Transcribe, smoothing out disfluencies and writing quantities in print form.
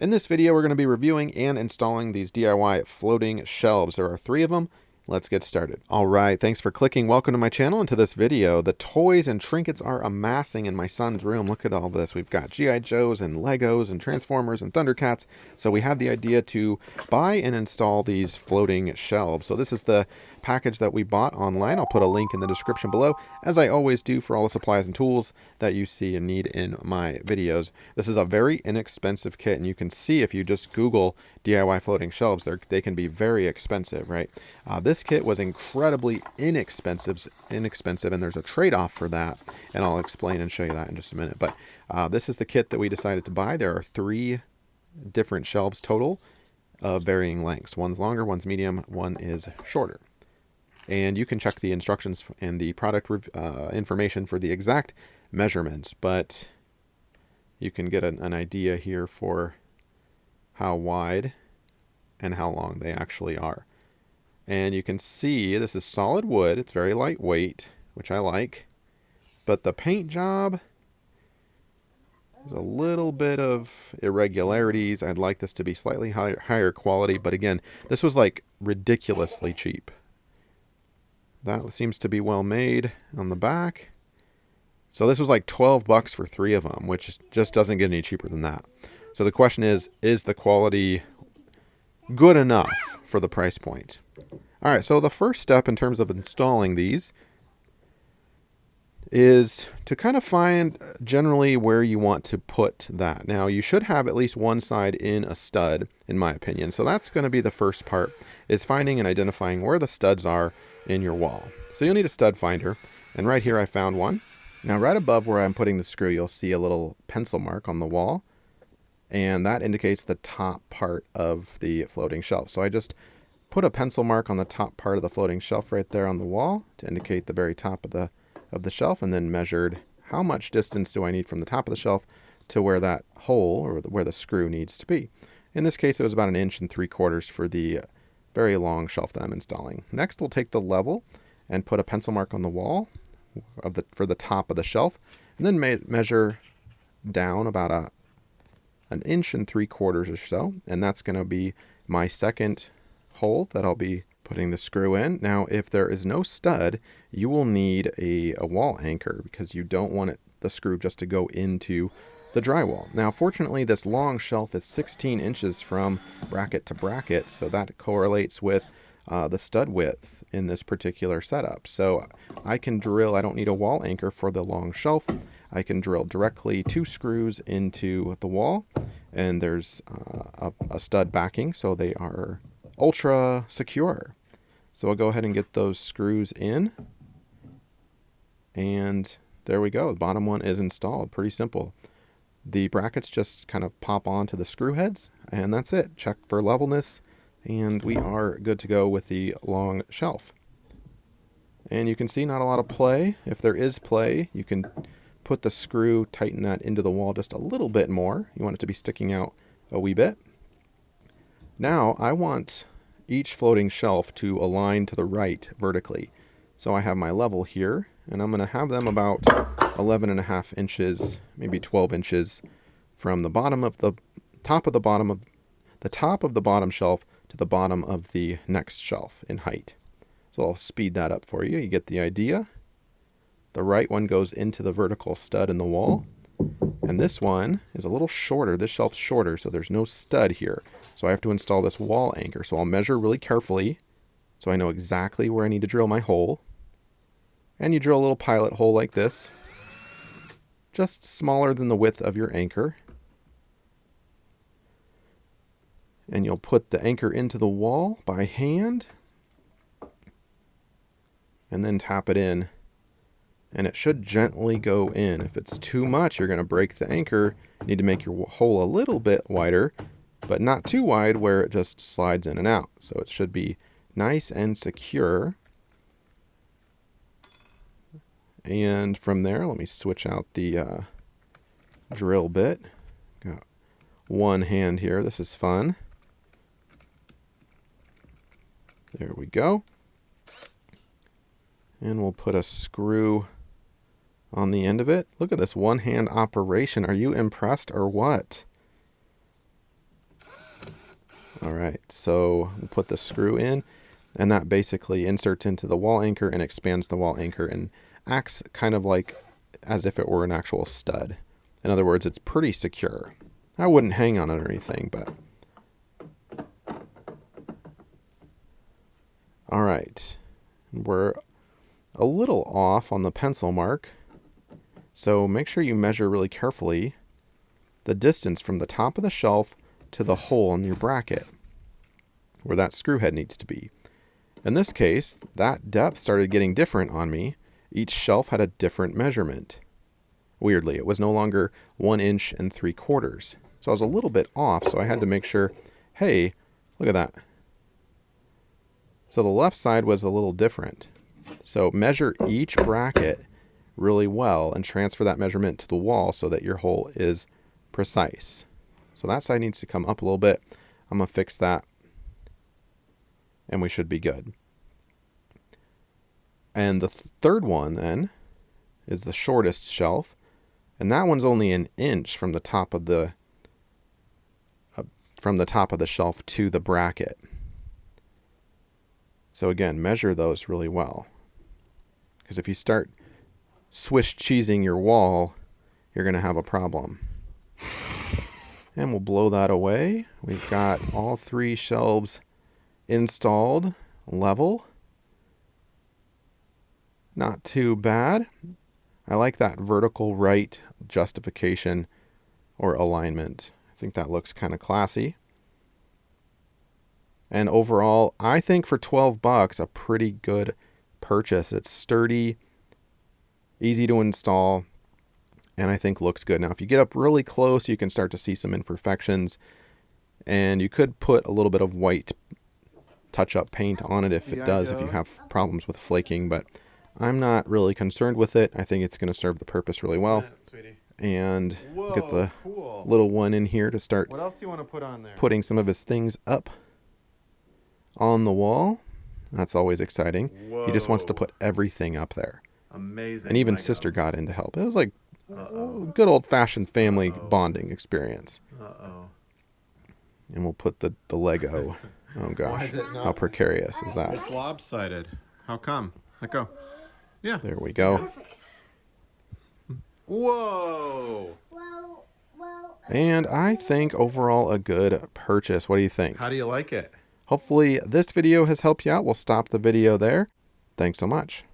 In this video, we're going to be reviewing and installing these DIY floating shelves. There are 3 of them. Let's get started. All right, thanks for clicking. Welcome to my channel and to this video. The toys and trinkets are amassing in my son's room. Look at all this. We've got G.I. Joes and Legos and Transformers and Thundercats. So we had the idea to buy and install these floating shelves. So this is the package that we bought online. I'll put a link in the description below, as I always do for all the supplies and tools that you see and need in my videos. This is a very inexpensive kit, and you can see if you just Google DIY floating shelves, they can be very expensive, right? This kit was incredibly inexpensive, and there's a trade-off for that, and I'll explain and show you that in just a minute. But this is the kit that we decided to buy. There are 3 different shelves total of varying lengths. One's longer, one's medium, one is shorter. And you can check the instructions and the product information for the exact measurements, but you can get an idea here for how wide and how long they actually are. And you can see this is solid wood. It's very lightweight, which I like. But the paint job, there's a little bit of irregularities. I'd like this to be slightly higher quality. But again, this was like ridiculously cheap. That seems to be well made on the back. So this was like 12 bucks for 3 of them, which just doesn't get any cheaper than that. So the question is the quality good enough for the price point? All right, so the first step in terms of installing these is to kind of find generally where you want to put that. Now, you should have at least one side in a stud, in my opinion. So that's going to be the first part, is finding and identifying where the studs are in your wall. So you'll need a stud finder, and right here I found one. Now, right above where I'm putting the screw, you'll see a little pencil mark on the wall, and that indicates the top part of the floating shelf. So I just put a pencil mark on the top part of the floating shelf right there on the wall to indicate the very top of the shelf, and then measured how much distance do I need from the top of the shelf to where that hole or where the screw needs to be. In this case, it was about 1 3/4 inches for the very long shelf that I'm installing. Next, we'll take the level and put a pencil mark on the wall for the top of the shelf, and then measure down about 1 3/4 inches or so, and that's going to be my second hole that I'll be putting the screw in. Now, if there is no stud, you will need a wall anchor, because you don't want the screw just to go into the drywall. Now, fortunately, this long shelf is 16 inches from bracket to bracket, so that correlates with the stud width in this particular setup. So I can drill, I don't need a wall anchor for the long shelf. I can drill directly 2 screws into the wall, and there's a stud backing, so they are ultra secure. So I'll go ahead and get those screws in, and there we go. The bottom one is installed. Pretty simple. The brackets just kind of pop onto the screw heads, and that's it. Check for levelness, and we are good to go with the long shelf. And you can see not a lot of play. If there is play, you can put the screw, tighten that into the wall just a little bit more. You want it to be sticking out a wee bit. Now I want each floating shelf to align to the right vertically. So I have my level here, and I'm going to have them about 11.5 inches, maybe 12 inches from the bottom of the top of the bottom shelf to the bottom of the next shelf in height. So I'll speed that up for you. You get the idea. The right one goes into the vertical stud in the wall, and this one is a little shorter. This shelf's shorter, so there's no stud here. So I have to install this wall anchor. So I'll measure really carefully so I know exactly where I need to drill my hole. And you drill a little pilot hole like this, just smaller than the width of your anchor. And you'll put the anchor into the wall by hand, and then tap it in. And it should gently go in. If it's too much, you're going to break the anchor. You need to make your hole a little bit wider, but not too wide where it just slides in and out. So it should be nice and secure. And from there, let me switch out the drill bit. Got one hand here. This is fun. There we go. And we'll put a screw on the end of it. Look at this one-hand operation. Are you impressed or what? All right, so we'll put the screw in, and that basically inserts into the wall anchor and expands the wall anchor and acts kind of like as if it were an actual stud. In other words, it's pretty secure. I wouldn't hang on it or anything, but... All right, we're a little off on the pencil mark, so make sure you measure really carefully the distance from the top of the shelf to the hole in your bracket, where that screw head needs to be. In this case, that depth started getting different on me. Each shelf had a different measurement. Weirdly, it was no longer 1 inch and 3/4. So I was a little bit off, so I had to make sure, hey, look at that. So the left side was a little different. So measure each bracket really well and transfer that measurement to the wall so that your hole is precise. So that side needs to come up a little bit. I'm going to fix that, and we should be good. And the third one then is the shortest shelf, and that one's only 1 inch from the top of the shelf to the bracket. So again, measure those really well, because if you start Swiss cheesing your wall, you're going to have a problem. And we'll blow that away. We've got all 3 shelves installed level. Not too bad. I like that vertical right justification or alignment. I think that looks kind of classy. And overall, I think for $12, a pretty good purchase. It's sturdy, easy to install, and I think looks good. Now, if you get up really close, you can start to see some imperfections, and you could put a little bit of white touch-up paint on it if it does, if you have problems with flaking, but I'm not really concerned with it. I think it's going to serve the purpose really well. And get the little one in here to start What else do you want to put on there? Putting some of his things up on the wall. That's always exciting. Whoa. He just wants to put everything up there. Amazing. And even Lego. Sister got in to help. It was like a good old-fashioned family bonding experience. And we'll put the Lego. Oh gosh, how precarious is that? It's lopsided. How come? Let go. Yeah. There we go. Perfect. Whoa. And I think overall a good purchase. What do you think? How do you like it? Hopefully this video has helped you out. We'll stop the video there. Thanks so much.